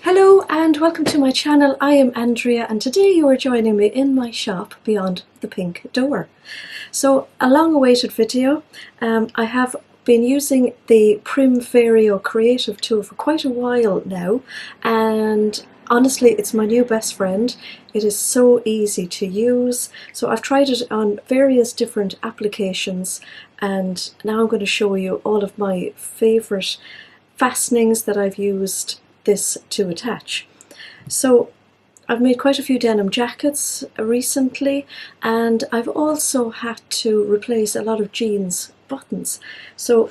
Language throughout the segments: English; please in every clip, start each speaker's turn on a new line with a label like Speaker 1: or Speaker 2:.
Speaker 1: Hello and welcome to my channel. I am Andrea and today you are joining me in my shop beyond the pink door. So a long awaited video. I have been using the Prym Vario Creative Tool for quite a while now, and honestly it's my new best friend. It is so easy to use. So I've tried it on various different applications and now I'm going to show you all of my favourite fastenings that I've used this to attach. So I've made quite a few denim jackets recently, and I've also had to replace a lot of jeans buttons. So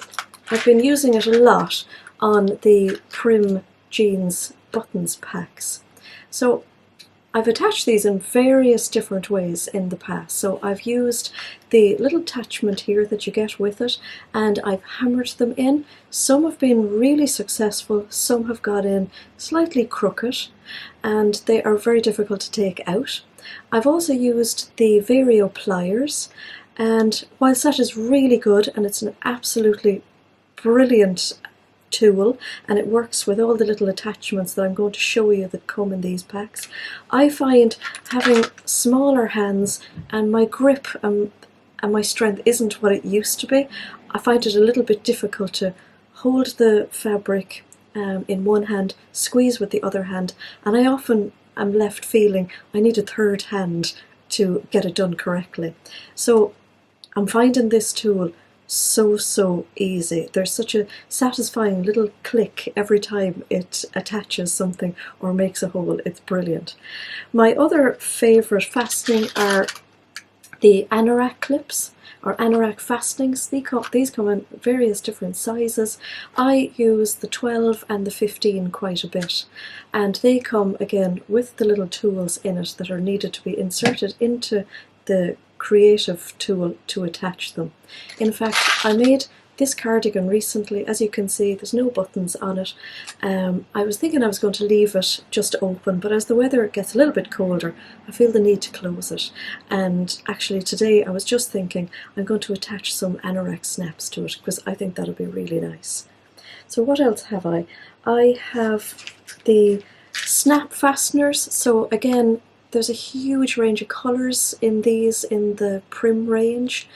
Speaker 1: I've been using it a lot on the Prym jeans buttons packs. So I've attached these in various different ways in the past. So I've used the little attachment here that you get with it and I've hammered them in. Some have been really successful, some have got in slightly crooked and they are very difficult to take out. I've also used the Vario pliers, and whilst that is really good and it's an absolutely brilliant tool and it works with all the little attachments that I'm going to show you that come in these packs, I find having smaller hands and my grip and my strength isn't what it used to be. I find it a little bit difficult to hold the fabric in one hand, squeeze with the other hand, and I often am left feeling I need a third hand to get it done correctly. So I'm finding this tool so easy. There's such a satisfying little click every time it attaches something or makes a hole. It's brilliant. My other favourite fastening are the Anorak clips or Anorak fastenings. These come in various different sizes. I use the 12 and the 15 quite a bit, and they come again with the little tools in it that are needed to be inserted into the Creative Tool to attach them. In fact, I made this cardigan recently. As you can see, there's no buttons on it. I was thinking I was going to leave it just open, but as the weather gets a little bit colder, I feel the need to close it. And actually today I was just thinking I'm going to attach some Anorak snaps to it because I think that'll be really nice. So what else have I? I have the snap fasteners. So again, there's a huge range of colours in these in the Prym range.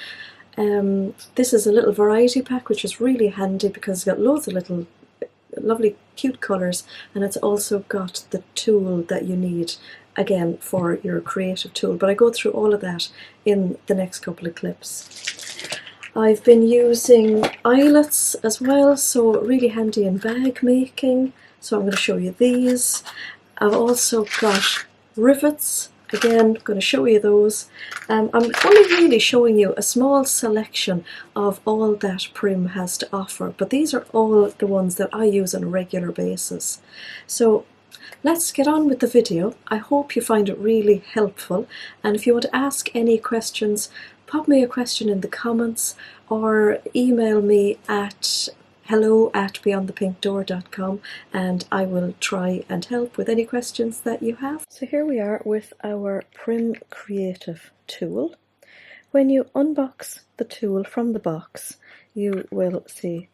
Speaker 1: This is a little variety pack which is really handy because it's got loads of little lovely cute colours, and it's also got the tool that you need again for your creative tool, but I go through all of that in the next couple of clips. I've been using eyelets as well, so really handy in bag making, so I'm going to show you these. I've also got rivets. Again, I'm going to show you those. I'm only really showing you a small selection of all that Prym has to offer, but these are all the ones that I use on a regular basis. So let's get on with the video. I hope you find it really helpful, and if you want to ask any questions, pop me a question in the comments or email me at hello@beyondthepinkdoor.com and I will try and help with any questions that you have. So here we are with our Prym Creative Tool. When you unbox the tool from the box, you will see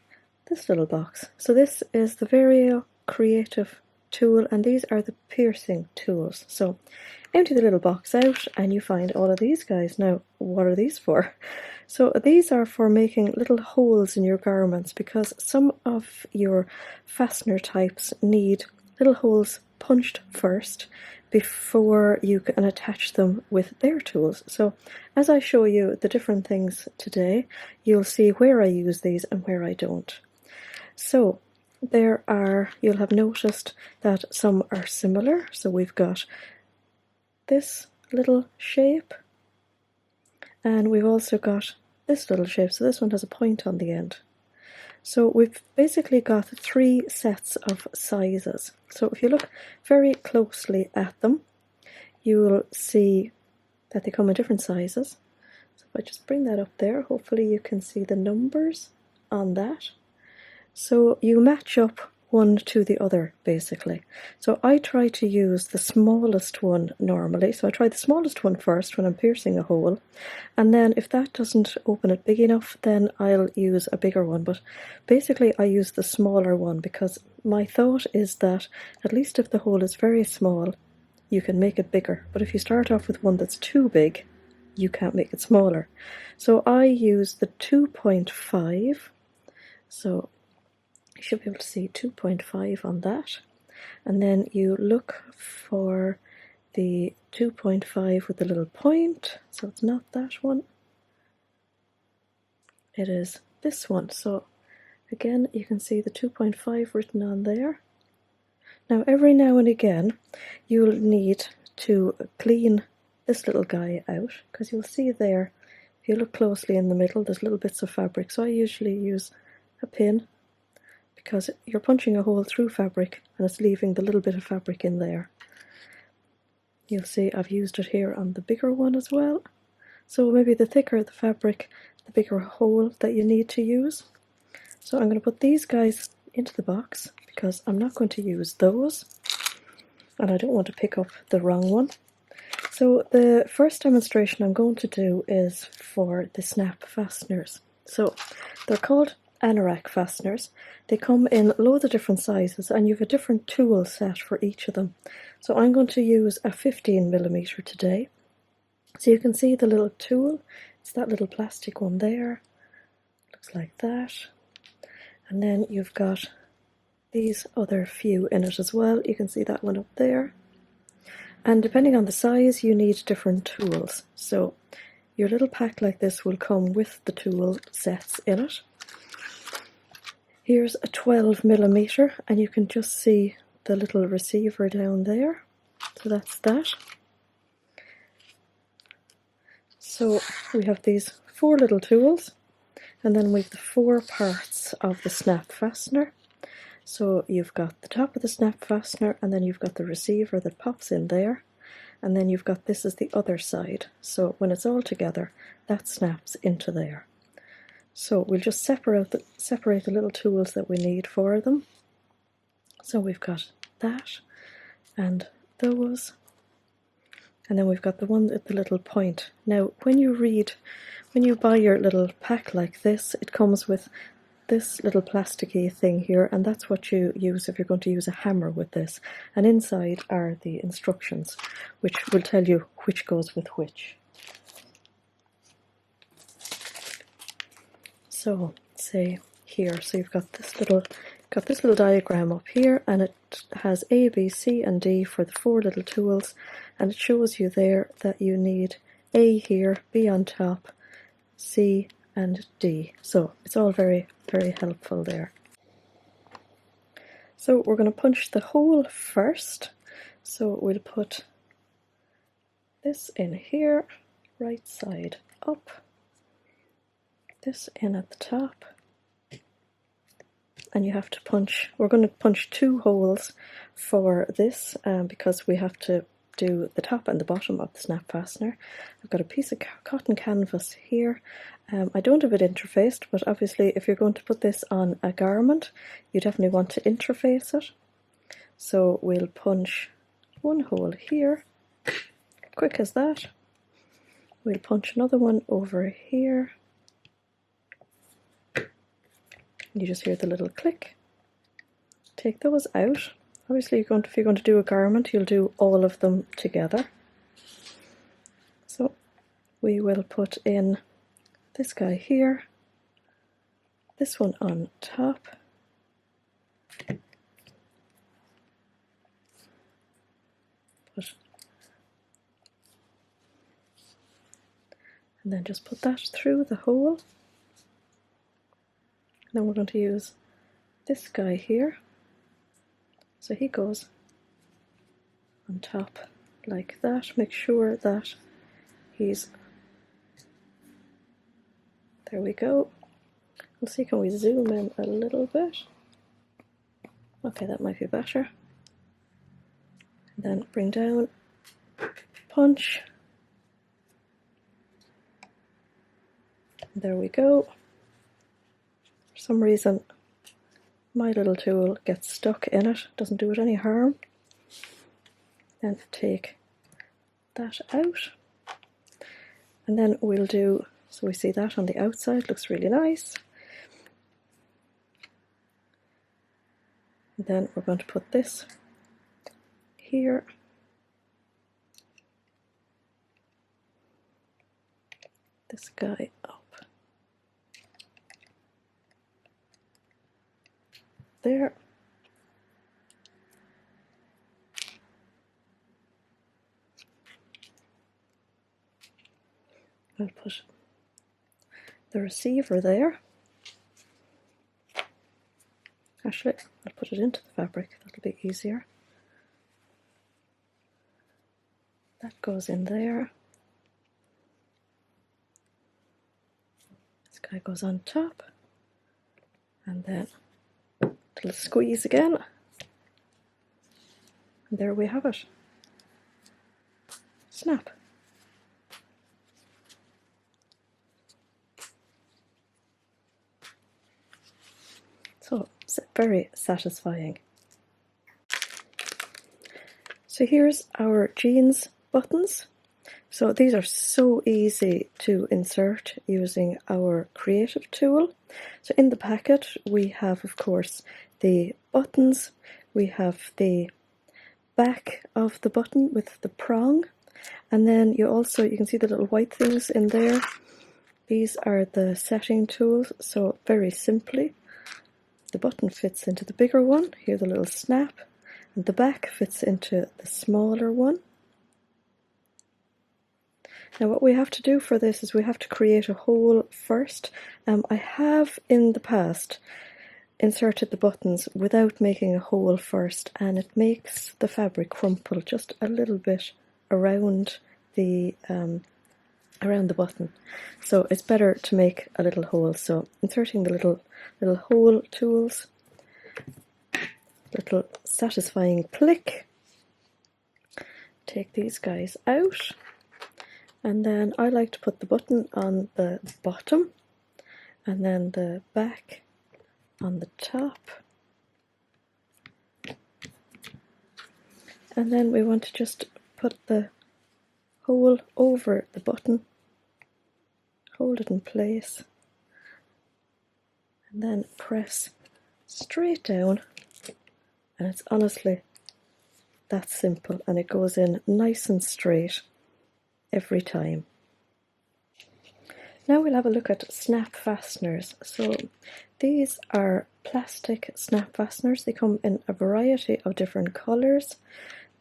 Speaker 1: this little box. So this is the Vario Creative Tool and these are the piercing tools. So empty the little box out and you find all of these guys. Now, what are these for? So these are for making little holes in your garments because some of your fastener types need little holes punched first before you can attach them with their tools. So as I show you the different things today, you'll see where I use these and where I don't. So there are, you'll have noticed that some are similar. So we've got this little shape and we've also got this little shape. So this one has a point on the end. So we've basically got 3 sets of sizes. So if you look very closely at them, you will see that they come in different sizes. So if I just bring that up there, hopefully you can see the numbers on that. So you match up one to the other basically. So I try to use the smallest one normally. So I try the smallest one first when I'm piercing a hole, and then if that doesn't open it big enough, then I'll use a bigger one. But basically I use the smaller one because my thought is that at least if the hole is very small, you can make it bigger. But if you start off with one that's too big, you can't make it smaller. So I use the 2.5. So you should be able to see 2.5 on that. And then you look for the 2.5 with the little point. So it's not that one. It is this one. So again, you can see the 2.5 written on there. Now every now and again you'll need to clean this little guy out, because you'll see there, if you look closely in the middle, there's little bits of fabric. So I usually use a pin, because you're punching a hole through fabric and it's leaving the little bit of fabric in there. You'll see I've used it here on the bigger one as well. So maybe the thicker the fabric, the bigger hole that you need to use. So I'm going to put these guys into the box because I'm not going to use those, and I don't want to pick up the wrong one. So the first demonstration I'm going to do is for the snap fasteners. So they're called Anorak fasteners. They come in loads of different sizes and you have a different tool set for each of them. So I'm going to use a 15mm today. So you can see the little tool, it's that little plastic one there, looks like that. And then you've got these other few in it as well. You can see that one up there. And depending on the size, you need different tools. So your little pack like this will come with the tool sets in it. Here's a 12mm, and you can just see the little receiver down there. So that's that. So we have these 4 little tools, and then we have the 4 parts of the snap fastener. So you've got the top of the snap fastener, and then you've got the receiver that pops in there, and then you've got this as the other side. So when it's all together, that snaps into there. So we'll just separate the little tools that we need for them. So we've got that and those, and then we've got the one at the little point. Now when you buy your little pack like this, it comes with this little plasticky thing here, and that's what you use if you're going to use a hammer with this. And inside are the instructions, which will tell you which goes with which. So say here, so you've got this little diagram up here, and it has A, B, C and D for the 4 little tools, and it shows you there that you need A here, B on top, C and D. So it's all very, very helpful there. So we're going to punch the hole first. So we'll put this in here, right side up, this in at the top, and you have to punch, we're going to punch 2 holes for this because we have to do the top and the bottom of the snap fastener. I've got a piece of cotton canvas here. I don't have it interfaced, but obviously if you're going to put this on a garment, you definitely want to interface it. So we'll punch 1 hole here, quick as that. We'll punch another one over here. You just hear the little click. Take those out. Obviously, if you're going to do a garment, you'll do all of them together. So we will put in this guy here, this one on top, and then just put that through the hole. Then we're going to use this guy here. So he goes on top like that. Make sure that he's, there we go. We'll see, can we zoom in a little bit? Okay, that might be better. And then bring down, punch. There we go. For some reason my little tool gets stuck in it, doesn't do it any harm. Then take that out, and then we'll do, so we see that on the outside, looks really nice. And then we're going to put this here. This guy up there. I'll put the receiver there. Actually, I'll put it into the fabric, that'll be easier. That goes in there. This guy goes on top. And then a little squeeze again. And there we have it. Snap. So it's very satisfying. So here's our jeans buttons. So these are so easy to insert using our creative tool. So in the packet we have, of course, the buttons. We have the back of the button with the prong, and then you can see the little white things in there. These are the setting tools. So very simply, the button fits into the bigger one. Here the little snap, and the back fits into the smaller one. Now what we have to do for this is we have to create a hole first. I have in the past inserted the buttons without making a hole first, and it makes the fabric crumple just a little bit around the button. So it's better to make a little hole. So inserting the little hole tools, little satisfying click. Take these guys out. And then I like to put the button on the bottom and then the back on the top. And then we want to just put the hole over the button, hold it in place, and then press straight down. And it's honestly that simple, and it goes in nice and straight every time. Now we'll have a look at snap fasteners. So these are plastic snap fasteners. They come in a variety of different colours.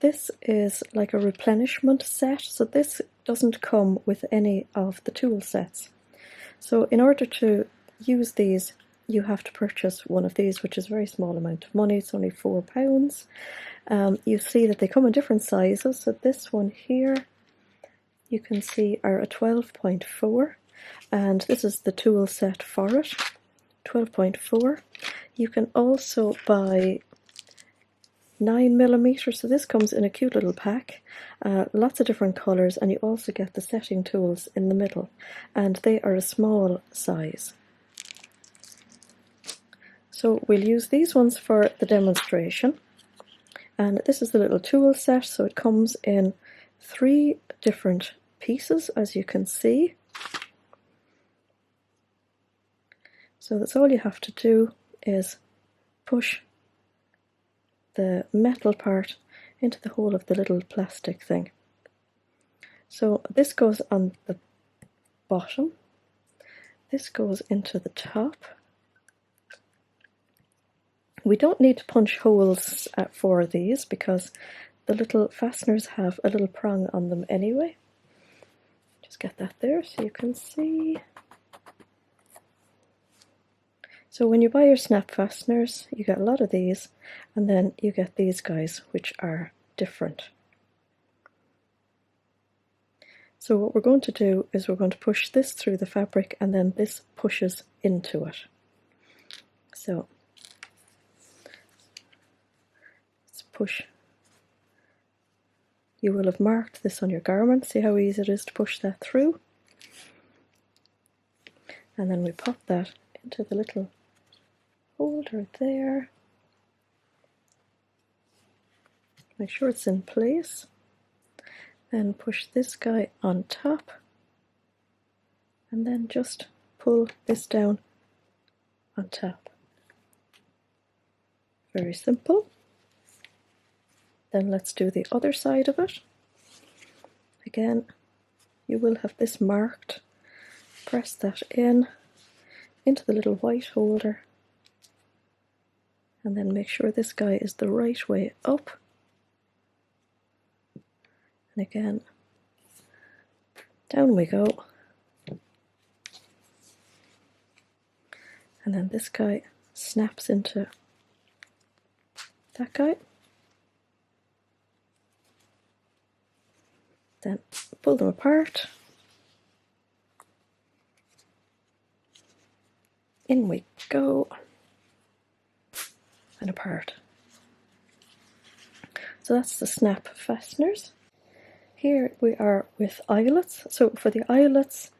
Speaker 1: This is like a replenishment set, so this doesn't come with any of the tool sets. So in order to use these, you have to purchase one of these, which is a very small amount of money. It's only £4. You see that they come in different sizes. So this one here, you can see, are a 12.4, and this is the tool set for it, 12.4. You can also buy 9mm, so this comes in a cute little pack, lots of different colours, and you also get the setting tools in the middle, and they are a small size. So we'll use these ones for the demonstration. And this is the little tool set, so it comes in 3 different pieces, as you can see. So that's all you have to do, is push the metal part into the hole of the little plastic thing. So this goes on the bottom, this goes into the top. We don't need to punch holes for these because the little fasteners have a little prong on them anyway. Just get that there so you can see. So when you buy your snap fasteners, you get a lot of these, and then you get these guys, which are different. So what we're going to do is we're going to push this through the fabric, and then this pushes into it. So let's push. You will have marked this on your garment. See how easy it is to push that through? And then we pop that into the little holder there. Make sure it's in place. Then push this guy on top. And then just pull this down on top. Very simple. Then let's do the other side of it. Again, you will have this marked. Press that in into the little white holder, and then make sure this guy is the right way up. And again, down we go. And then this guy snaps into that guy. Then pull them apart. In we go. And apart. So that's the snap fasteners. Here we are with eyelets. So for the eyelets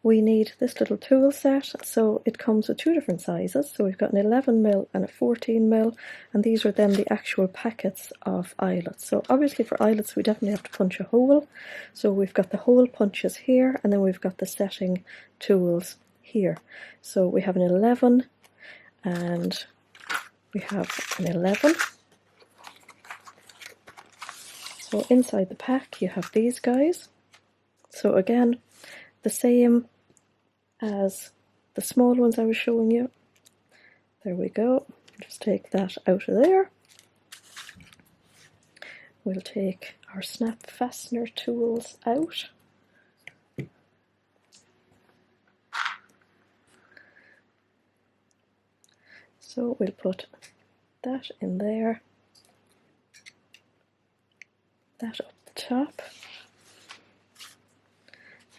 Speaker 1: we need this little tool set. So it comes with two different sizes. So we've got an 11mm and a 14mm, and these are then the actual packets of eyelets. So obviously for eyelets we definitely have to punch a hole. So we've got the hole punches here, and then we've got the setting tools here. So we have an 11 and we have an 11. So inside the pack you have these guys. So again, the same as the small ones I was showing you. There we go. Just take that out of there. We'll take our snap fastener tools out. So we'll put that in there, that up the top.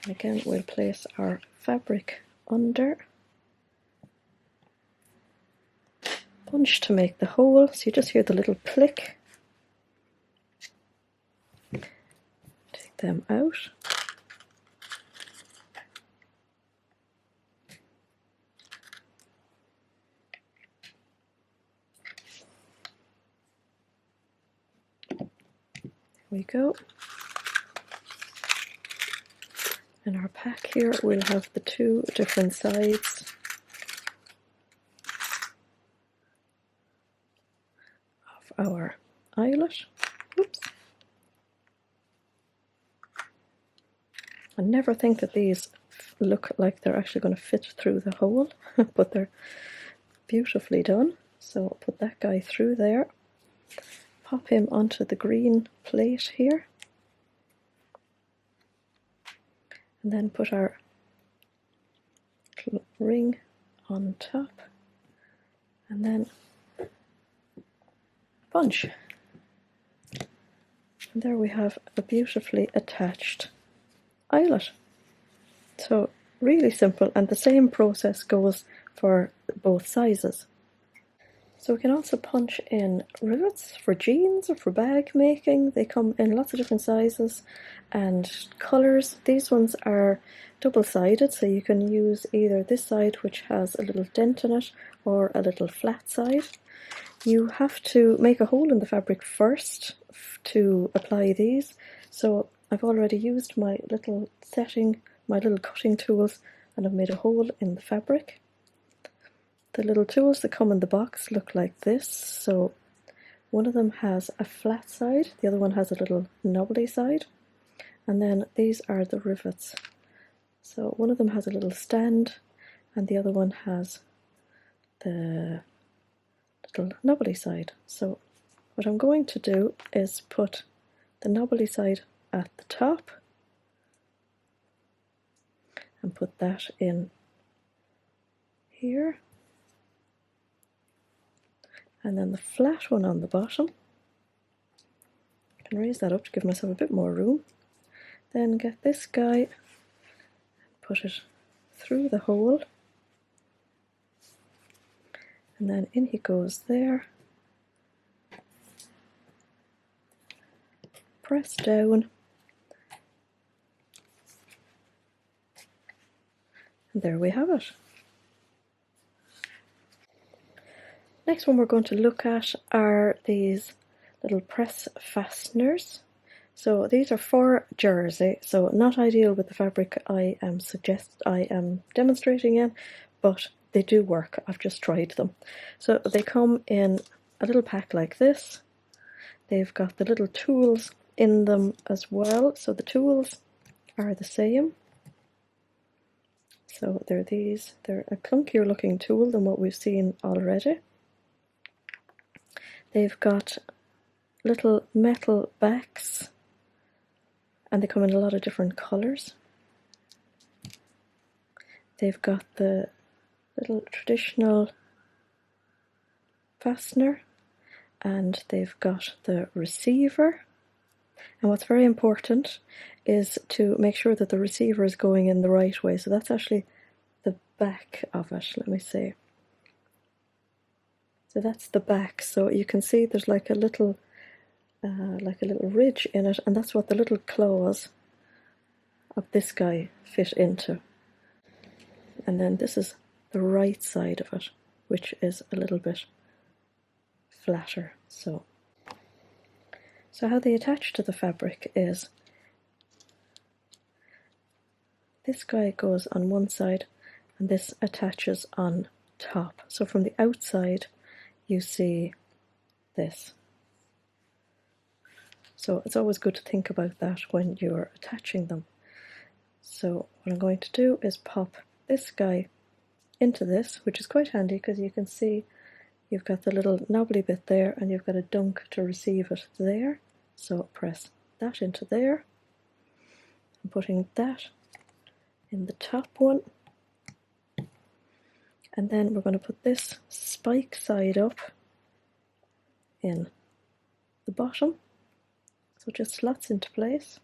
Speaker 1: And again, we'll place our fabric under. Punch to make the hole, so you just hear the little click. Take them out. There we go. In our pack here we'll have the two different sides of our eyelet. Oops. I never think that these look like they're actually going to fit through the hole, but they're beautifully done. So put that guy through there, pop him onto the green plate here, and then put our ring on top, and then punch. And there we have a beautifully attached eyelet. So really simple, and the same process goes for both sizes. So we can also punch in rivets for jeans or for bag making. They come in lots of different sizes and colours. These ones are double-sided, so you can use either this side, which has a little dent in it, or a little flat side. You have to make a hole in the fabric first to apply these. So I've already used my little cutting tools, and I've made a hole in the fabric. The little tools that come in the box look like this. So one of them has a flat side, the other one has a little knobbly side, and then these are the rivets. So one of them has a little stand and the other one has the little knobbly side. So what I'm going to do is put the knobbly side at the top and put that in here, and then the flat one on the bottom. I can raise that up to give myself a bit more room. Then get this guy and put it through the hole, and then in he goes there. Press down, and there we have it. Next one we're going to look at are these little press fasteners. So these are for jersey, so not ideal with the fabric I am demonstrating in, but they do work. I've just tried them. So they come in a little pack like this. They've got the little tools in them as well, so the tools are the same. So they're these. They're a clunkier looking tool than what we've seen already. They've got little metal backs, and they come in a lot of different colours. They've got the little traditional fastener, and they've got the receiver. And what's very important is to make sure that the receiver is going in the right way. So that's actually the back of it, let me see. So that's the back. So you can see there's like a little ridge in it, and that's what the little claws of this guy fit into. And then this is the right side of it, which is a little bit flatter. So how they attach to the fabric is this guy goes on one side and this attaches on top. So from the outside you see this. So it's always good to think about that when you're attaching them. So what I'm going to do is pop this guy into this, which is quite handy because you can see you've got the little knobbly bit there and you've got a dunk to receive it there. So press that into there. I'm putting that in the top one. And then we're going to put this spike side up in the bottom. So it just slots into place.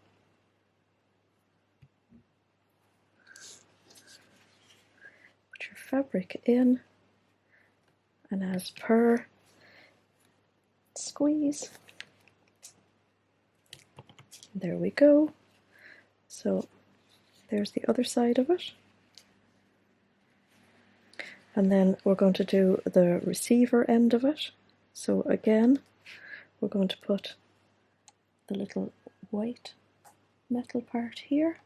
Speaker 1: Put your fabric in, and as per, squeeze. There we go. So there's the other side of it. And then we're going to do the receiver end of it. So again, we're going to put the little white metal part here.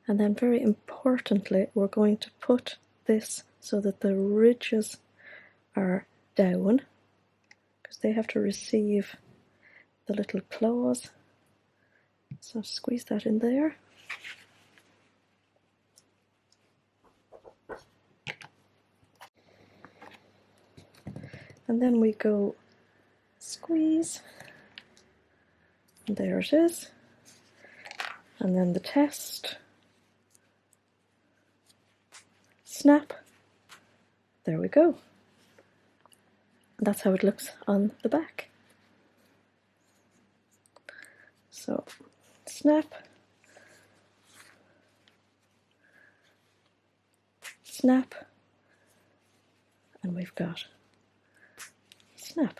Speaker 1: And then very importantly, we're going to put this so that the ridges are down, because they have to receive the little claws. So squeeze that in there. And then we go squeeze. And there it is. And then the test. Snap. There we go. And that's how it looks on the back. So snap. Snap. And we've got snap.